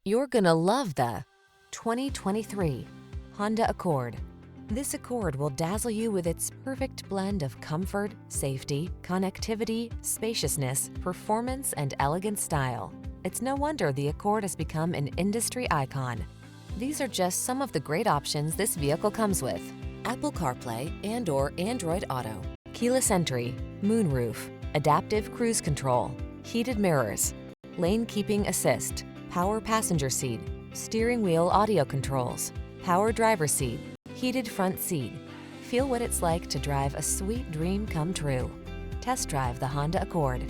You're gonna love the 2023 Honda Accord. This Accord will dazzle you with its perfect blend of comfort, safety, connectivity, spaciousness, performance, and elegant style. It's no wonder the Accord has become an industry icon. These are just some of the great options this vehicle comes with: Apple CarPlay and/or Android Auto, keyless entry, moonroof, adaptive cruise control, heated mirrors, lane keeping assist, power passenger seat, steering wheel audio controls, power driver seat, heated front seat. Feel what it's like to drive a sweet dream come true. Test drive the Honda Accord.